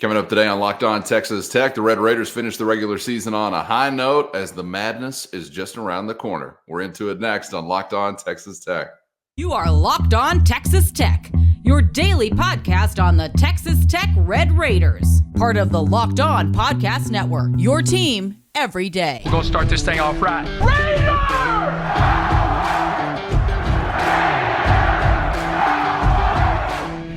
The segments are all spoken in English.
Coming up today on Locked On Texas Tech, the Red Raiders finished the regular season on a high note as the madness is just around the corner. We're into it next on Locked On Texas Tech. You are Locked On Texas Tech, your daily podcast on the Texas Tech Red Raiders, part of the Locked On Podcast Network, your team every day. We're going to start this thing off right. Raider!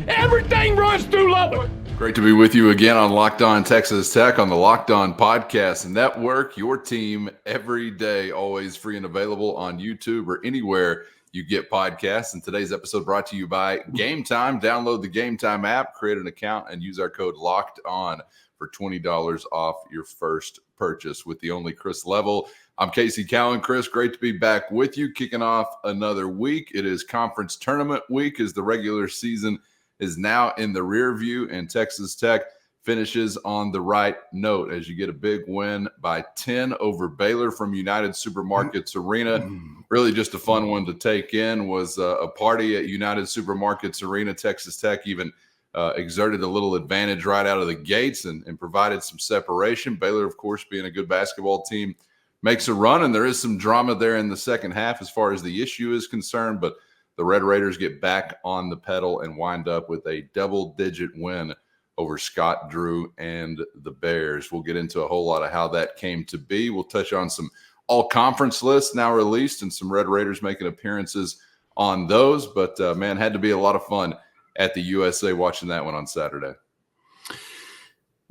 Everything runs through Lubbock. Great to be with you again on Locked On Texas Tech on the Locked On Podcast Network, your team every day, always free and available on YouTube or anywhere you get podcasts. And today's episode brought to you by Gametime. Download the Gametime app, create an account, and use our code Locked On for $20 off your first purchase with the only Chris Level. I'm Casey Cowan. Chris, great to be back with you, kicking off another week. It is conference tournament week as the regular season is now in the rear view, and Texas Tech finishes on the right note as you get a big win by 10 over Baylor from United Supermarkets Arena. Really just a fun one to take in. Was a party at United Supermarkets Arena. Texas Tech even exerted a little advantage right out of the gates and provided some separation. Baylor, of course, being a good basketball team, makes a run, and there is some drama there in the second half as far as the issue is concerned, but the Red Raiders get back on the pedal and wind up with a double-digit win over Scott Drew and the Bears. We'll get into a whole lot of how that came to be. We'll touch on some all-conference lists now released and some Red Raiders making appearances on those. But, man, had to be a lot of fun at the USA watching that one on Saturday.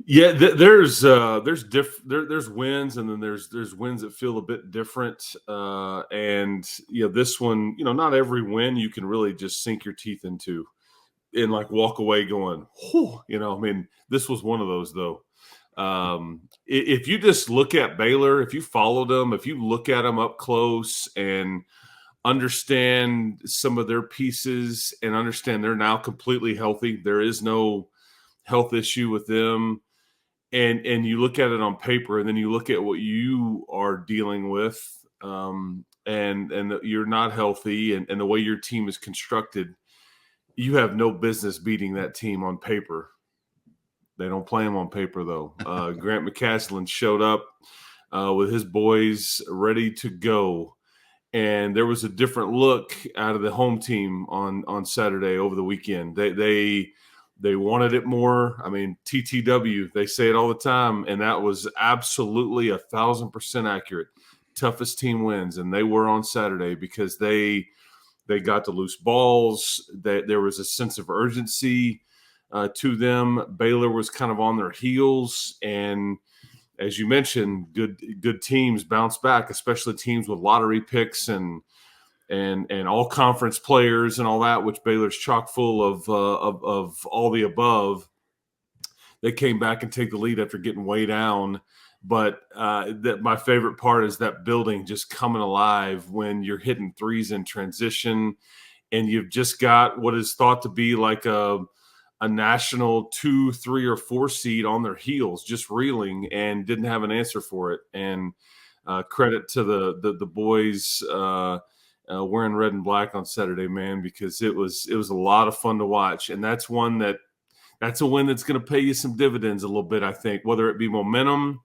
Yeah, there's wins, and then there's wins that feel a bit different. And this one, not every win you can really just sink your teeth into and like walk away going, whew, this was one of those though. If you just look at Baylor, if you followed them, if you look at them up close and understand some of their pieces and understand they're now completely healthy, there is no health issue with them. And you look at it on paper, and then you look at what you are dealing with, and you're not healthy, and the way your team is constructed, you have no business beating that team on paper. They don't play them on paper, though. Grant McCaslin showed up with his boys ready to go, and there was a different look out of the home team on Saturday over the weekend. They wanted it more. TTW, they say it all the time, and that was absolutely 1,000% accurate. Toughest team wins, and they were on Saturday because they got the loose balls. There was a sense of urgency to them. Baylor was kind of on their heels, and as you mentioned, good teams bounce back, especially teams with lottery picks and all conference players and all that, which Baylor's chock full of all the above. They came back and take the lead after getting way down. But my favorite part is that building just coming alive when you're hitting threes in transition, and you've just got what is thought to be like a national 2, 3, or 4 seed on their heels, just reeling, and didn't have an answer for it. And credit to the boys. Wearing red and black on Saturday, man, because it was a lot of fun to watch, and that's a win that's going to pay you some dividends a little bit, I think, whether it be momentum,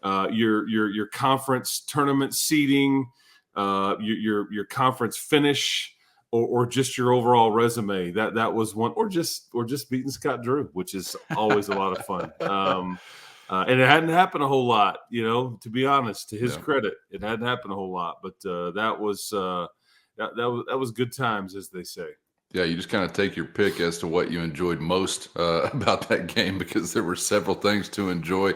your conference tournament seeding, your conference finish, or just your overall resume. That was one, or just beating Scott Drew, which is always a lot of fun. And it hadn't happened a whole lot, to be honest. To his credit, it hadn't happened a whole lot, but that was good times, as they say. Yeah, you just kind of take your pick as to what you enjoyed most about that game, because there were several things to enjoy.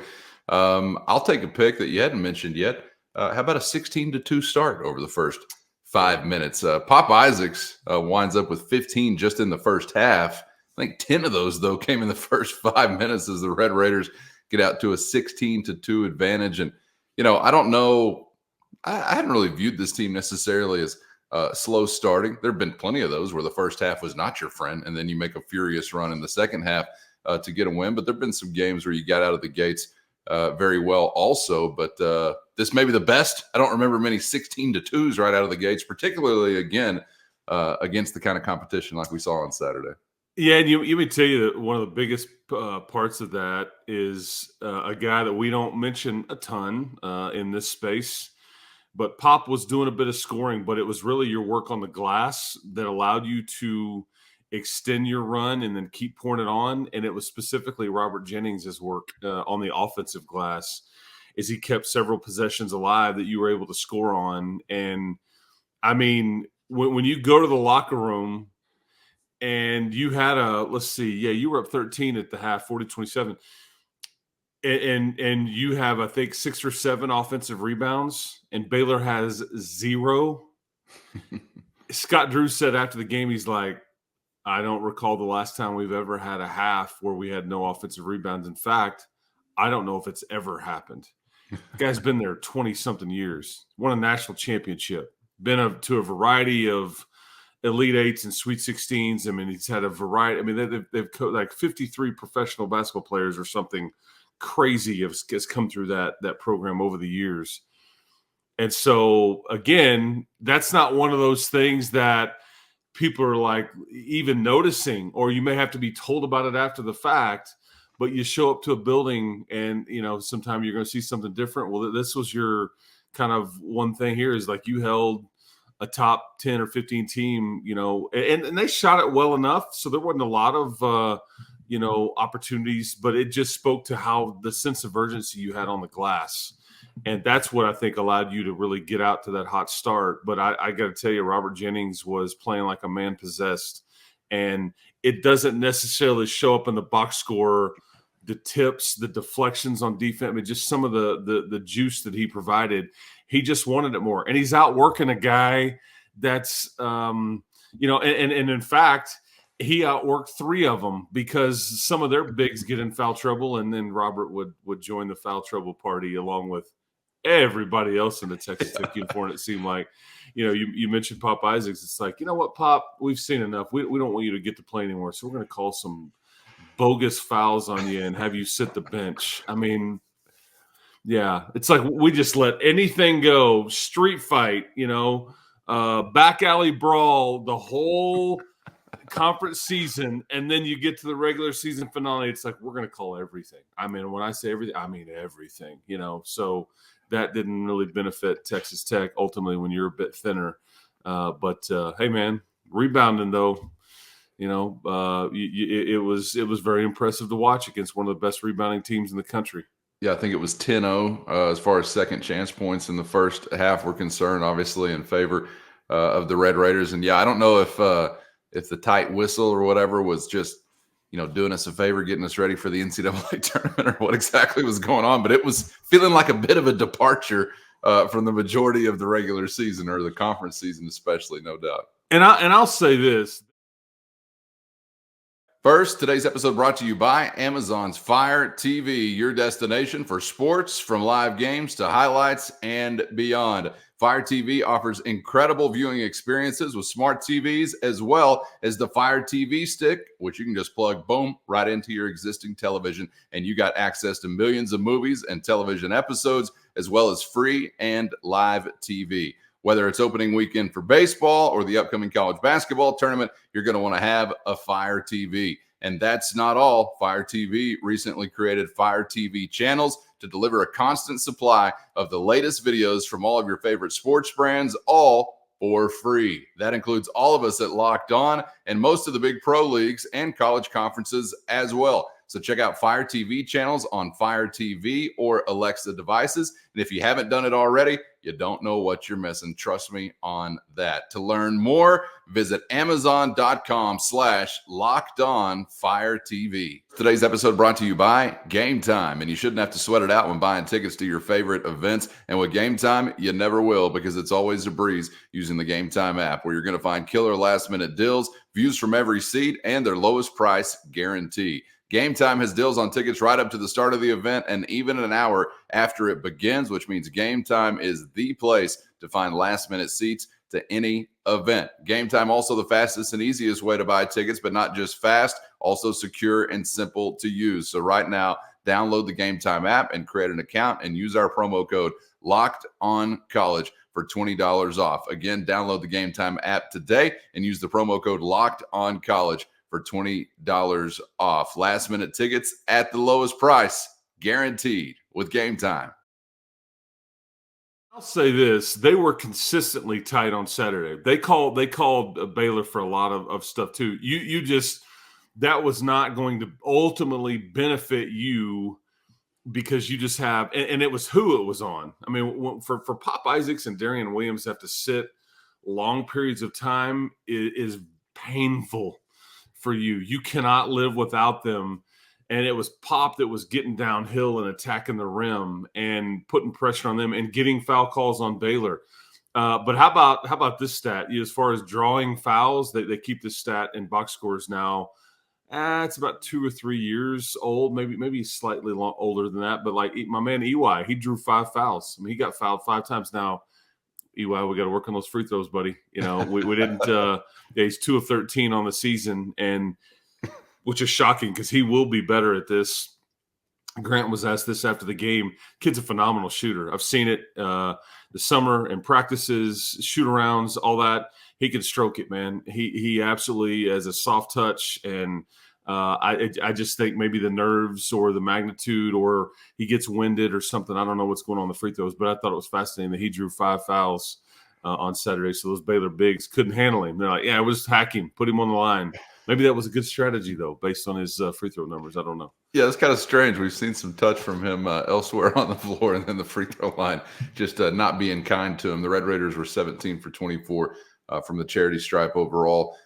I'll take a pick that you hadn't mentioned yet. How about a 16-2 start over the first 5 minutes? Pop Isaacs winds up with 15 just in the first half. I think 10 of those, though, came in the first 5 minutes as the Red Raiders get out to a 16-2 advantage. And, I don't know. I hadn't really viewed this team necessarily as slow starting. There have been plenty of those where the first half was not your friend, and then you make a furious run in the second half to get a win. But there have been some games where you got out of the gates very well also. But this may be the best. I don't remember many 16-2s right out of the gates, particularly, again, against the kind of competition like we saw on Saturday. Yeah, and you me tell you that one of the biggest parts of that is a guy that we don't mention a ton in this space. But Pop was doing a bit of scoring, but it was really your work on the glass that allowed you to extend your run and then keep pouring it on. And it was specifically Robert Jennings' work on the offensive glass, is he kept several possessions alive that you were able to score on. And I mean, when you go to the locker room and you had you were up 13 at the half, 40-27. And you have, I think, 6 or 7 offensive rebounds, and Baylor has 0. Scott Drew said after the game, he's like, I don't recall the last time we've ever had a half where we had no offensive rebounds. In fact, I don't know if it's ever happened. The guy's been there 20-something years, won a national championship, been to a variety of Elite Eights and Sweet 16s. I mean, he's had a variety. I mean, they've like 53 professional basketball players or something crazy has come through that program over the years. And so again, that's not one of those things that people are like even noticing, or you may have to be told about it after the fact, but you show up to a building and, sometime you're going to see something different. Well, this was your kind of one thing here is like you held a top 10 or 15 team, and they shot it well enough. So there wasn't a lot of, opportunities, but it just spoke to how the sense of urgency you had on the glass. And that's what I think allowed you to really get out to that hot start. But I got to tell you, Robert Jennings was playing like a man possessed, and it doesn't necessarily show up in the box score, the tips, the deflections on defense. I mean, just some of the juice that he provided. He just wanted it more, and he's out working a guy that's, and in fact, he outworked 3 of them because some of their bigs get in foul trouble, and then Robert would join the foul trouble party along with everybody else in the Texas Tech uniform. It seemed like, you mentioned Pop Isaacs. It's like, you know what, Pop, we've seen enough. We don't want you to get to play anymore, so we're going to call some bogus fouls on you and have you sit the bench. I mean, yeah, it's like we just let anything go. Street fight, back alley brawl, the whole conference season, and then you get to the regular season finale. It's like we're going to call everything. I mean, when I say everything, I mean everything. So that didn't really benefit Texas Tech ultimately when you're a bit thinner. But hey, man, rebounding though, it was very impressive to watch against one of the best rebounding teams in the country. Yeah, I think it was 10-0 as far as second chance points in the first half were concerned, obviously in favor of the Red Raiders. And yeah, I don't know if the tight whistle or whatever was just, doing us a favor, getting us ready for the NCAA tournament or what exactly was going on, but it was feeling like a bit of a departure from the majority of the regular season or the conference season, especially, no doubt. And I'll say this. First, today's episode brought to you by Amazon's Fire TV, your destination for sports, from live games to highlights and beyond. Fire TV offers incredible viewing experiences with smart TVs, as well as the Fire TV stick, which you can just plug, boom, right into your existing television. And you got access to millions of movies and television episodes, as well as free and live TV. Whether it's opening weekend for baseball or the upcoming college basketball tournament, you're going to want to have a Fire TV. And that's not all. Fire TV recently created Fire TV channels to deliver a constant supply of the latest videos from all of your favorite sports brands, all for free. That includes all of us at Locked On and most of the big pro leagues and college conferences as well. So check out Fire TV channels on Fire TV or Alexa devices. And if you haven't done it already, you don't know what you're missing. Trust me on that. To learn more, visit Amazon.com/LockedOnFireTV. Today's episode brought to you by Gametime. And you shouldn't have to sweat it out when buying tickets to your favorite events. And with Gametime, you never will, because it's always a breeze using the Gametime app, where you're going to find killer last-minute deals, views from every seat, and their lowest price guarantee. Gametime has deals on tickets right up to the start of the event and even an hour after it begins, which means Gametime is the place to find last-minute seats to any event. Gametime also the fastest and easiest way to buy tickets, but not just fast, also secure and simple to use. So right now, download the Gametime app and create an account and use our promo code LOCKEDONCollege for $20 off. Again, download the Gametime app today and use the promo code LOCKEDONCollege for $20 off. Last-minute tickets at the lowest price, guaranteed with Gametime. I'll say this: they were consistently tight on Saturday. They called Baylor for a lot of stuff too. You just, that was not going to ultimately benefit you because you just have, and it was who it was on. I mean, for Pop Isaacs and Darian Williams to have to sit long periods of time is painful for you. You cannot live without them. And it was Pop that was getting downhill and attacking the rim and putting pressure on them and getting foul calls on Baylor. But how about this stat? As far as drawing fouls, they keep this stat in box scores now. It's about 2 or 3 years old, maybe slightly older than that. But like my man EY, he drew 5 fouls. I mean, he got fouled 5 times now. EY, we got to work on those free throws, buddy. We didn't. He's 2 of 13 on the season, and which is shocking because he will be better at this. Grant was asked this after the game. Kid's a phenomenal shooter. I've seen it the summer in practices, shoot-arounds, all that. He can stroke it, man. He absolutely has a soft touch, and I just think maybe the nerves or the magnitude or he gets winded or something. I don't know what's going on in the free throws, but I thought it was fascinating that he drew 5 fouls on Saturday. So those Baylor bigs couldn't handle him. They're like, yeah, we'll just hack him, put him on the line. Maybe that was a good strategy, though, based on his free throw numbers. I don't know. Yeah, it's kind of strange. We've seen some touch from him elsewhere on the floor, and then the free throw line just not being kind to him. The Red Raiders were 17 for 24 from the charity stripe overall.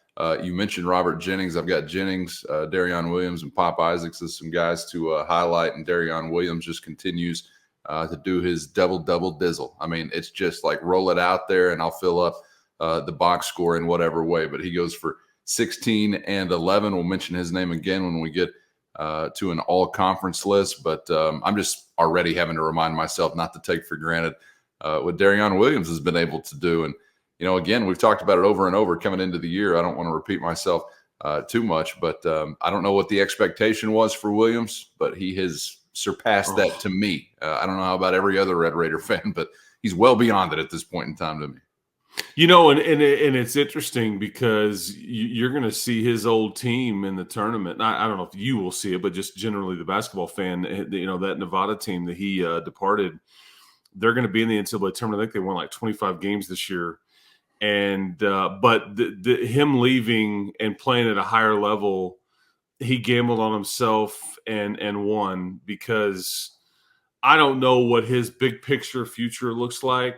You mentioned Robert Jennings. I've got Jennings, Darian Williams, and Pop Isaacs as some guys to highlight, and Darian Williams just continues to do his double-double dizzle. I mean, it's just like roll it out there, and I'll fill up the box score in whatever way. But he goes for 16 and 11. We'll mention his name again when we get to an all-conference list. But I'm just already having to remind myself not to take for granted what Darian Williams has been able to do. And, again, we've talked about it over and over coming into the year. I don't want to repeat myself too much, but I don't know what the expectation was for Williams, but he has surpassed that to me. I don't know how about every other Red Raider fan, but he's well beyond it at this point in time to me. And it's interesting because you're going to see his old team in the tournament. I don't know if you will see it, but just generally the basketball fan, that Nevada team that he departed, they're going to be in the NCAA tournament. I think they won like 25 games this year. And but him leaving and playing at a higher level, he gambled on himself and won, because I don't know what his big picture future looks like.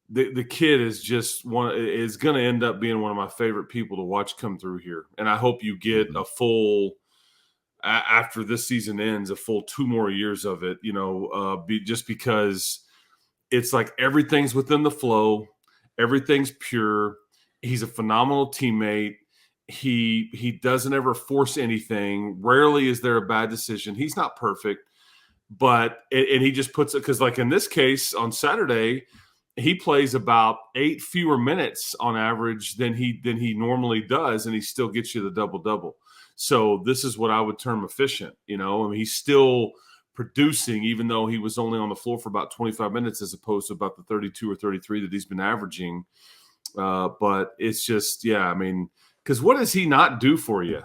The kid is going to end up being one of my favorite people to watch come through here. And I hope you get a full, after this season ends, a full 2 more years of it, just because it's like everything's within the flow. Everything's pure. He's a phenomenal teammate. He doesn't ever force anything. Rarely is there a bad decision. He's not perfect, but he just puts it, because like in this case on Saturday, he plays about 8 fewer minutes on average than he normally does, and he still gets you the double-double. So this is what I would term efficient. I mean, he's still producing, even though he was only on the floor for about 25 minutes as opposed to about the 32 or 33 that he's been averaging. But it's just, I mean, because what does he not do for you?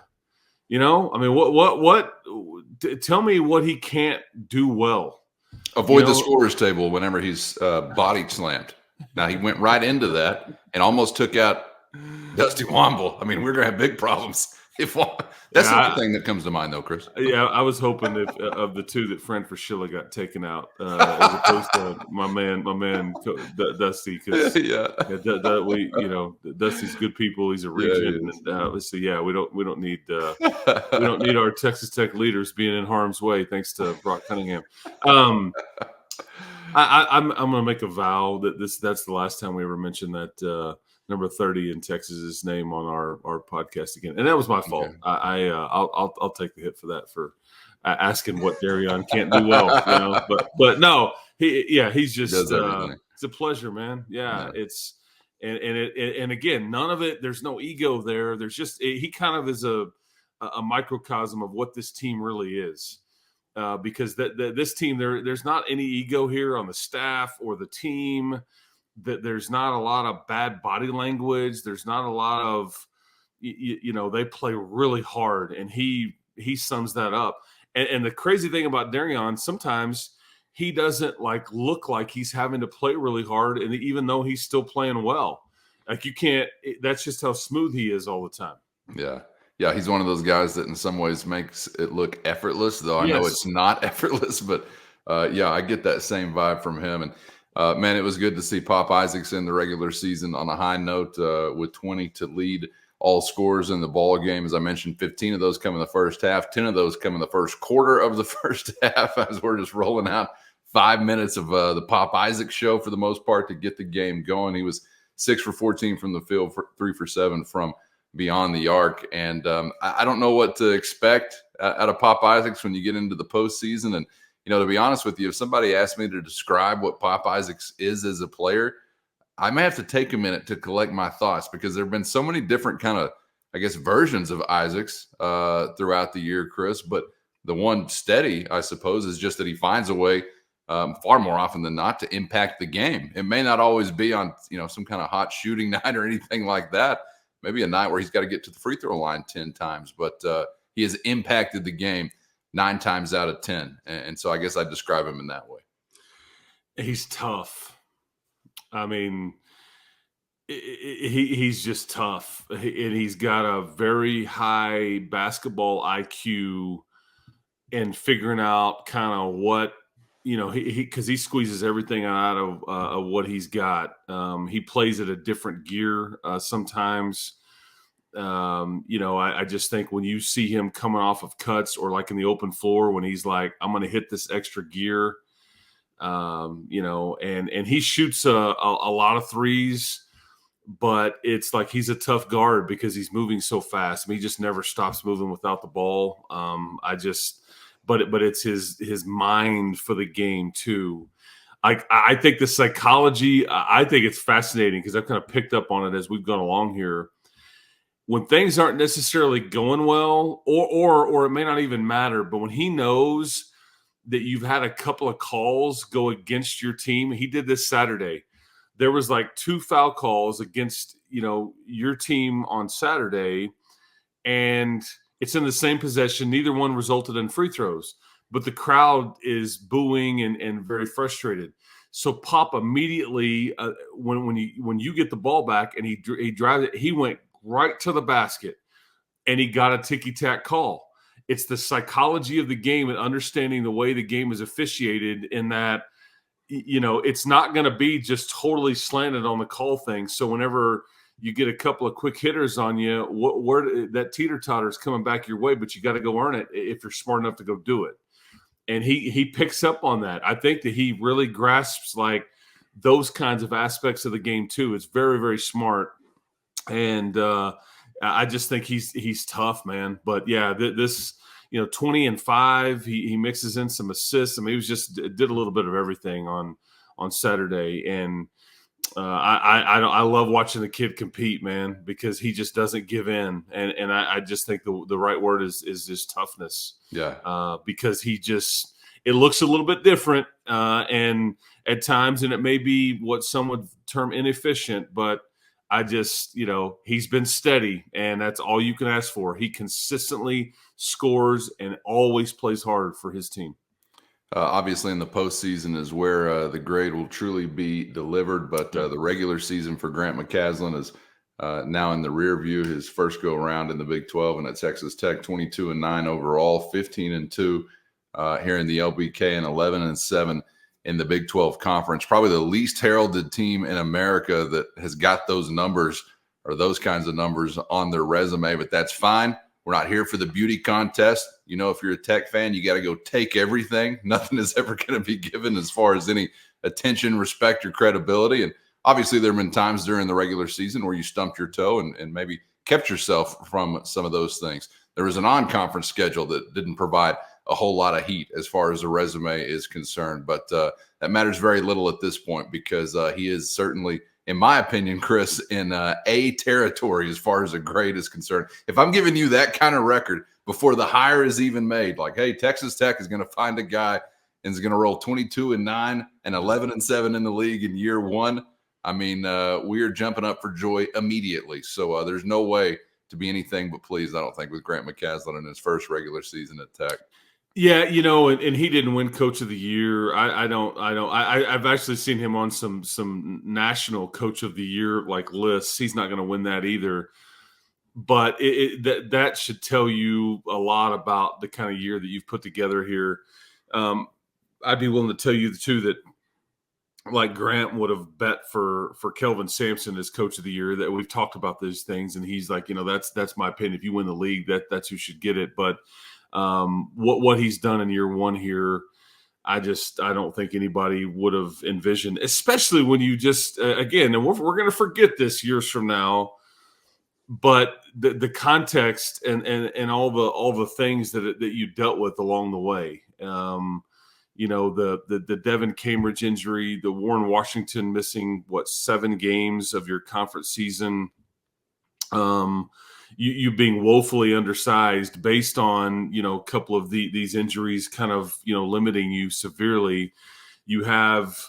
I mean, what? Tell me what he can't do well. Avoid the scorer's table whenever he's body slammed. Now, he went right into that and almost took out Dusty Womble. I mean, we're going to have big problems. That's not the thing that comes to mind, though, Chris. Yeah, I was hoping if of the 2 that Fran Fraschilla got taken out, as opposed to my man Dusty, because Dusty's good people. He's a regent, we don't need our Texas Tech leaders being in harm's way, thanks to Brock Cunningham. I'm going to make a vow that that's the last time we ever mention that number 30 in Texas's name on our podcast again, and that was my fault. Okay. I'll take the hit for that, for asking what Darian can't do well, But no, he's just it's a pleasure, man. Yeah. It's and again, none of it. There's no ego there. There's just he kind of is a microcosm of what this team really is. Because this team, there's not any ego here on the staff or the team. That there's not a lot of bad body language. There's not a lot of, they play really hard, and he sums that up. And the crazy thing about Darion, sometimes he doesn't look like he's having to play really hard, and even though he's still playing well, you can't. That's just how smooth he is all the time. Yeah, he's one of those guys that in some ways makes it look effortless, though I know it's not effortless. But I get that same vibe from him. And man, it was good to see Pop Isaacs in the regular season on a high note with 20 to lead all scores in the ball game. As I mentioned, 15 of those come in the first half, 10 of those come in the first quarter of the first half, as we're just rolling out 5 minutes of the Pop Isaacs show for the most part to get the game going. He was 6 for 14 from the field, 3 for 7 from beyond the arc. And I don't know what to expect out of Pop Isaacs when you get into the postseason. And, to be honest with you, if somebody asked me to describe what Pop Isaacs is as a player, I may have to take a minute to collect my thoughts, because there have been so many different kind of, versions of Isaacs throughout the year, Chris. But the one steady, I suppose, is just that he finds a way far more often than not to impact the game. It may not always be on, some kind of hot shooting night or anything like that. Maybe a night where he's got to get to the free throw line 10 times, but he has impacted the game 9 times out of 10. And so I guess I'd describe him in that way. He's tough. I mean, he's just tough. And he's got a very high basketball IQ and figuring out kind of what, because he squeezes everything out of what he's got. He plays at a different gear sometimes. I just think when you see him coming off of cuts or like in the open floor, when he's like, I'm going to hit this extra gear, and he shoots a lot of threes, but it's like he's a tough guard because he's moving so fast. I mean, he just never stops moving without the ball. But it's his mind for the game too. I think the psychology, I think it's fascinating because I've kind of picked up on it as we've gone along here. When things aren't necessarily going well, or it may not even matter, but when he knows that you've had a couple of calls go against your team, he did this Saturday. There was 2 foul calls against, your team on Saturday, and it's in the same possession. Neither one resulted in free throws, but the crowd is booing and very frustrated. So Pop immediately, when you get the ball back and he drives it, he went right to the basket and he got a ticky-tack call. It's the psychology of the game and understanding the way the game is officiated in that, it's not going to be just totally slanted on the call thing. So whenever you get a couple of quick hitters on you, where that teeter-totter is coming back your way, but you got to go earn it if you're smart enough to go do it. And he picks up on that. I think that he really grasps those kinds of aspects of the game too. It's very, very smart. And I just think he's tough, man. But yeah, this 20 and 5, he mixes in some assists. I mean, he did a little bit of everything on Saturday. And I love watching the kid compete, man, because he just doesn't give in. And I just think the right word is just toughness. Yeah. Because it looks a little bit different and at times, and it may be what some would term inefficient, but I just, he's been steady, and that's all you can ask for. He consistently scores and always plays hard for his team. Obviously, in the postseason is where the grade will truly be delivered. But the regular season for Grant McCaslin is now in the rear view. His first go around in the Big 12 and at Texas Tech, 22-9 overall, 15-2 here in the LBK, and 11-7 in the Big 12 Conference. Probably the least heralded team in America that has got those numbers or those kinds of numbers on their resume, but that's fine. We're not here for the beauty contest. If you're a Tech fan, you got to go take everything. Nothing is ever going to be given as far as any attention, respect, or credibility. And obviously there have been times during the regular season where you stumped your toe and maybe kept yourself from some of those things. There was an on-conference schedule that didn't provide a whole lot of heat as far as the resume is concerned. But that matters very little at this point because he is certainly, in my opinion, Chris, in A territory as far as a grade is concerned. If I'm giving you that kind of record before the hire is even made, like, hey, Texas Tech is going to find a guy and is going to roll 22-9 and 11-7 in the league in year one, I mean, we are jumping up for joy immediately. So there's no way to be anything but pleased, I don't think, with Grant McCaslin in his first regular season at Tech. Yeah, and he didn't win Coach of the Year. I've actually seen him on some national Coach of the Year lists. He's not going to win that either. But that should tell you a lot about the kind of year that you've put together here. I'd be willing to tell you too that Grant would have bet for Kelvin Sampson as Coach of the Year. That we've talked about these things, and he's like, that's my opinion. If you win the league, that's who should get it. But what he's done in year one here, I don't think anybody would have envisioned, especially when you just again, and we're going to forget this years from now. But the context and all the things that you dealt with along the way, the Devin Cambridge injury, the Warren Washington missing 7 games of your conference season, you being woefully undersized based on a couple of these injuries kind of limiting you severely. You have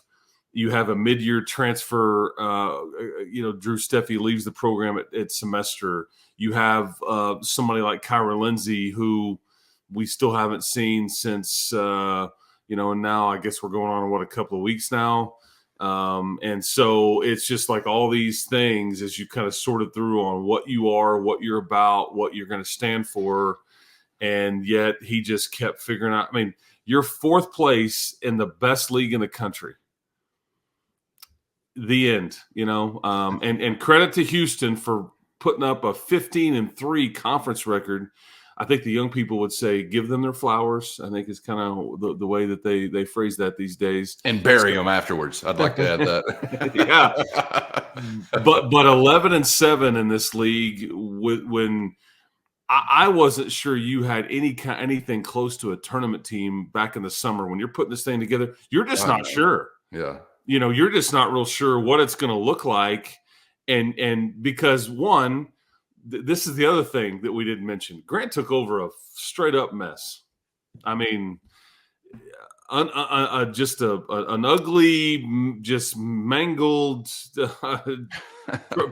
a mid-year transfer. Drew Steffi leaves the program at semester. You have somebody like Kyra Lindsay, who we still haven't seen since, and now I guess we're going on a couple of weeks now. And so it's just like all these things as you kind of sorted through on what you are, what you're about, what you're going to stand for. And yet he just kept figuring out. I mean, you're 4th place in the best league in the country. The end, and credit to Houston for putting up a 15-3 conference record. I think the young people would say, give them their flowers. I think is kind of the way that they phrase that these days. And bury them afterwards. I'd like to add that. Yeah. But 11-7 in this league when I wasn't sure you had anything close to a tournament team back in the summer. When you're putting this thing together, you're just not sure. Yeah. You're just not real sure what it's going to look like. And because this is the other thing that we didn't mention. Grant took over a straight up mess. I mean, just an ugly, just mangled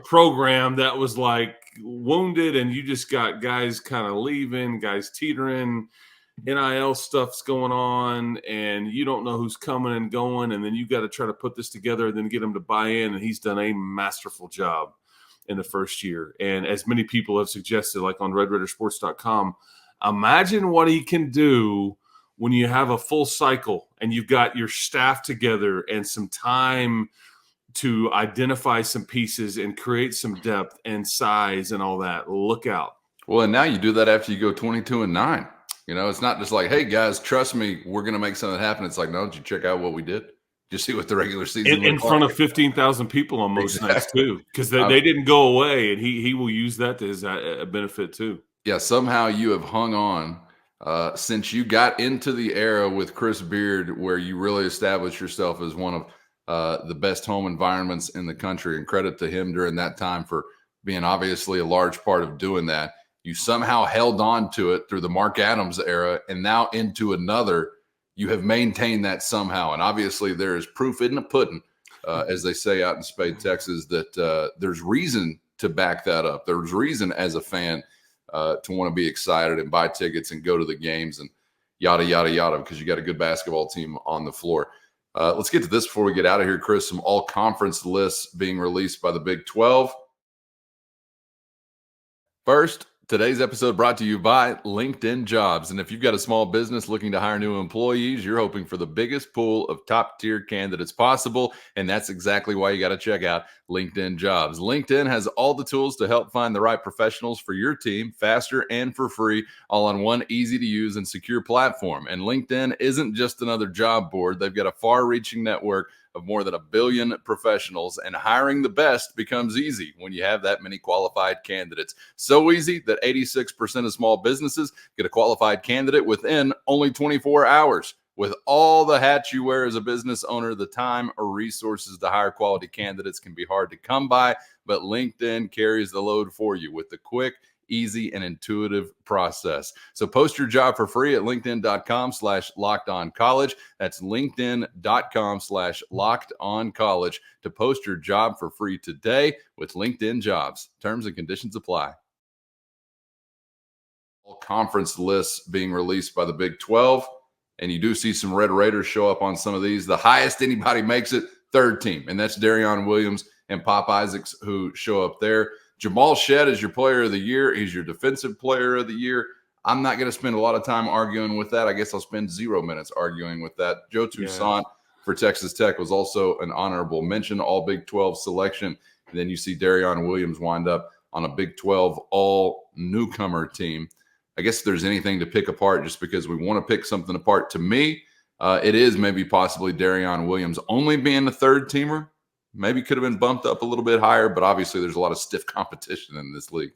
program that was wounded, and you just got guys kind of leaving, guys teetering. NIL stuff's going on, and you don't know who's coming and going, and then you got to try to put this together and then get them to buy in, and he's done a masterful job in the first year. And as many people have suggested, like on RedRaidersports.com, imagine what he can do when you have a full cycle and you've got your staff together and some time to identify some pieces and create some depth and size and all that. Look out. Well, and now you do that after you go 22-9. It's not just like, hey, guys, trust me, we're going to make something happen. It's like, no, did you check out what we did? Did you see what the regular season in front of 15,000 people on most nights, too, because they didn't go away, and he will use that as a benefit, too. Yeah, somehow you have hung on since you got into the era with Chris Beard where you really established yourself as one of the best home environments in the country, and credit to him during that time for being obviously a large part of doing that. You somehow held on to it through the Mark Adams era, and now into another, you have maintained that somehow. And obviously there is proof in the pudding, as they say out in Spade, Texas, that there's reason to back that up. There's reason as a fan to want to be excited and buy tickets and go to the games and yada, yada, yada, because you got a good basketball team on the floor. Let's get to this before we get out of here, Chris. Some all-conference lists being released by the Big 12. First, today's episode brought to you by LinkedIn Jobs. And if you've got a small business looking to hire new employees, you're hoping for the biggest pool of top-tier candidates possible. And that's exactly why you got to check out LinkedIn Jobs. LinkedIn has all the tools to help find the right professionals for your team faster and for free, all on one easy-to-use and secure platform. And LinkedIn isn't just another job board. They've got a far-reaching network of more than 1 billion professionals, and hiring the best becomes easy when you have that many qualified candidates. So easy that 86% of small businesses get a qualified candidate within only 24 hours. With all the hats you wear as a business owner, the time or resources to hire quality candidates can be hard to come by, but LinkedIn carries the load for you with the quick, easy, and intuitive process. So post your job for free at linkedin.com/lockedoncollege. That's linkedin.com/lockedoncollege to post your job for free today with LinkedIn Jobs. Terms and conditions apply. conference lists being released by the Big 12, and you do see some Red Raiders show up on some of these. The highest anybody makes it, third team, and that's Darion Williams and Pop Isaacs who show up there. Jamal Shedd is your player of the year. He's your defensive player of the year. I'm not going to spend a lot of time arguing with that. I guess I'll spend 0 minutes arguing with that. Joe Toussaint for Texas Tech was also an honorable mention, all Big 12 selection. And then you see Darion Williams wind up on a Big 12 all newcomer team. I guess if there's anything to pick apart, just because we want to pick something apart, to me, it is maybe possibly Darion Williams only being the third teamer. Maybe could have been bumped up a little bit higher, but obviously there's a lot of stiff competition in this league.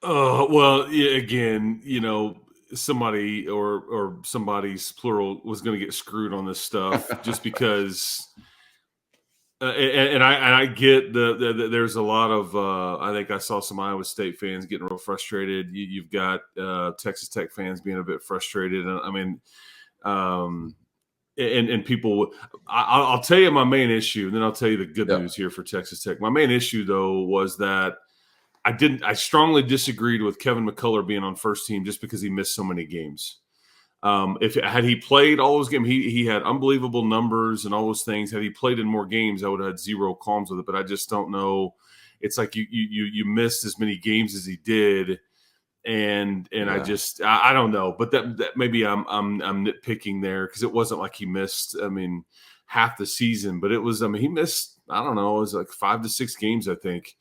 Well, yeah, again, somebody or somebody's plural was going to get screwed on this stuff just because. And I get there's a lot of I think I saw some Iowa State fans getting real frustrated. You've got Texas Tech fans being a bit frustrated. I mean, and people. I'll tell you my main issue, and then I'll tell you the good news here for Texas Tech. My main issue, though, was that I strongly disagreed with Kevin McCullough being on first team just because he missed so many games. Had he played all those games, he had unbelievable numbers and all those things. Had he played in more games, I would have had zero qualms with it. But I just don't know. It's like you missed as many games as he did, and I don't know. But that maybe I'm nitpicking there because it wasn't like he missed. I mean, half the season, but it was. I mean, he missed. I don't know. It was like 5 to 6 games, I think.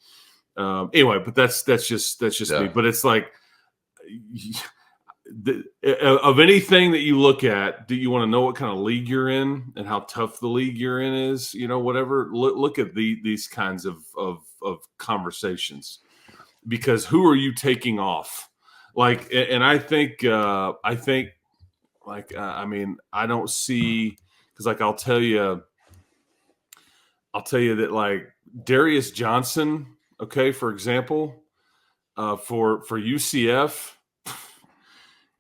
Anyway, but that's just me. But it's like. Of anything that you look at, do you want to know what kind of league you're in and how tough the league you're in is? Whatever. Look at these kinds of conversations, because who are you taking off? Like, and I mean, I don't see, because like I'll tell you that like Darius Johnson, okay, for example, for UCF.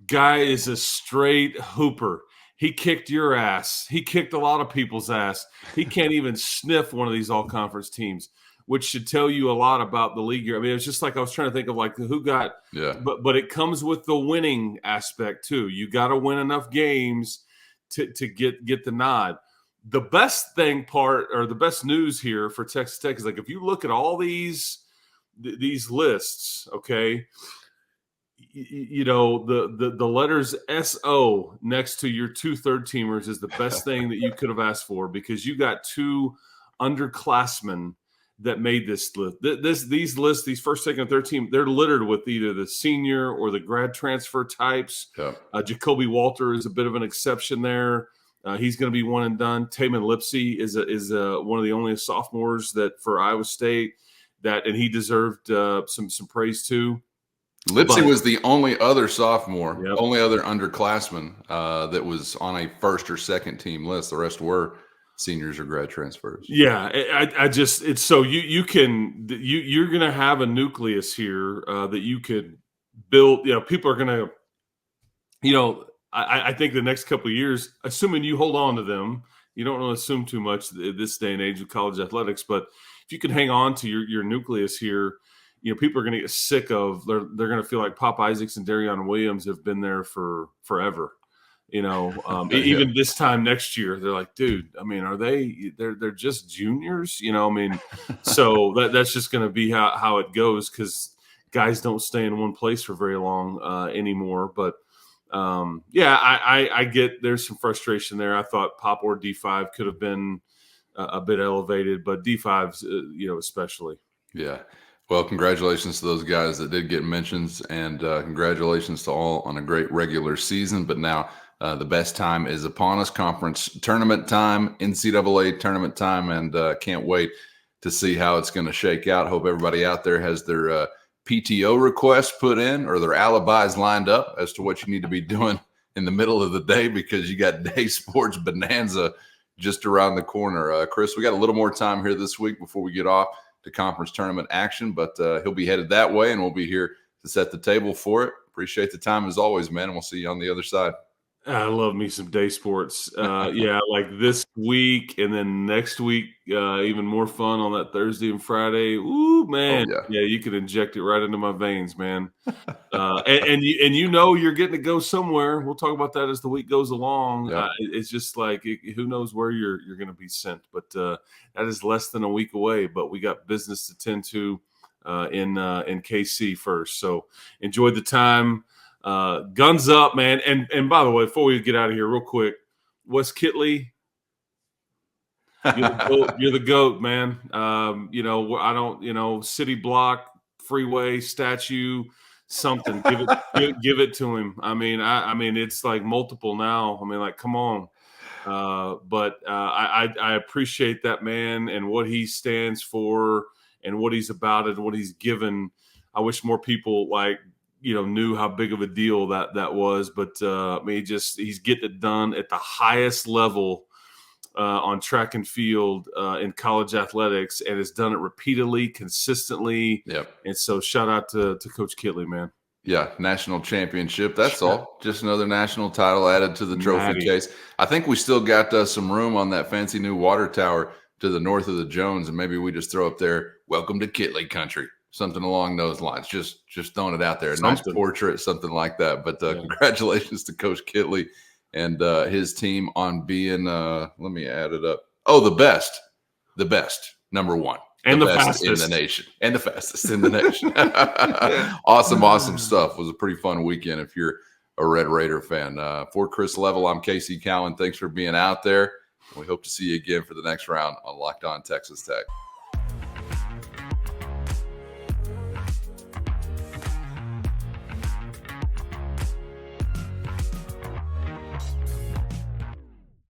Guy is a straight hooper. He kicked your ass. He kicked a lot of people's ass. He can't even sniff one of these all-conference teams, which should tell you a lot about the league. I mean, it's just like I was trying to think of like who got – but it comes with the winning aspect too. You got to win enough games to get the nod. The best thing part or the best news here for Texas Tech is like if you look at all these lists, okay – the letters SO next to your 2 third-teamers is the best thing that you could have asked for, because you got 2 underclassmen that made this list. These lists, these first, second, and third team, they're littered with either the senior or the grad transfer types. Jacoby Walter is a bit of an exception there. He's going to be one and done. Taman Lipsey is one of the only sophomores that for Iowa State and he deserved some praise too. Lipsey was the only other sophomore, only other underclassman that was on a first or second team list. The rest were seniors or grad transfers. Yeah, it's so you're going to have a nucleus here that you could build. People are going to, I think the next couple of years, assuming you hold on to them, you don't want to assume too much at this day and age of college athletics, but if you can hang on to your nucleus here, people are going to get sick of. They're going to feel like Pop Isaacs and Darion Williams have been there for forever. Even this time next year, they're like, dude. I mean, are they? They're just juniors. I mean, so that's just going to be how it goes, because guys don't stay in one place for very long anymore. But I get there's some frustration there. I thought Pop or D5 could have been a bit elevated, but D5's especially. Yeah. Well, congratulations to those guys that did get mentions, and congratulations to all on a great regular season. But now the best time is upon us, conference tournament time, NCAA tournament time, and can't wait to see how it's going to shake out. Hope everybody out there has their PTO requests put in or their alibis lined up as to what you need to be doing in the middle of the day, because you got day sports bonanza just around the corner. Chris, we got a little more time here this week before we get off to conference tournament action, but he'll be headed that way, and we'll be here to set the table for it. Appreciate the time as always, man, and we'll see you on the other side. I love me some day sports. Yeah, like this week and then next week, even more fun on that Thursday and Friday. Ooh, Oh man. yeah. Yeah, you can inject it right into my veins, man. And you know you're getting to go somewhere. We'll talk about that as the week goes along. Yep. It's just like who knows where you're going to be sent, but that is less than a week away. But we got business to tend to in KC first. So enjoy the time. Guns up, man. And by the way, before we get out of here, real quick, Wes Kitley, you're the goat, man. I don't, city block, freeway, statue, something. Give it to him. I mean, it's like multiple now. I mean, like, come on. But I appreciate that man and what he stands for and what he's about and what he's given. I wish more people knew how big of a deal that was. But he's getting it done at the highest level on track and field in college athletics, and has done it repeatedly, consistently. Yep. And so shout out to Coach Kitley, man. Yeah, national championship. That's all. Just another national title added to the trophy case. I think we still got some room on that fancy new water tower to the north of the Jones, and maybe we just throw up there, "Welcome to Kitley Country," something along those lines. Just throwing it out there. A nice portrait, something like that. But congratulations to Coach Kitley and his team on being, let me add it up. Oh, the best, number one. And the best fastest in the nation, and the fastest in the nation. Awesome stuff. It was a pretty fun weekend if you're a Red Raider fan. For Chris Level, I'm Casey Cowan. Thanks for being out there. We hope to see you again for the next round on Locked On Texas Tech.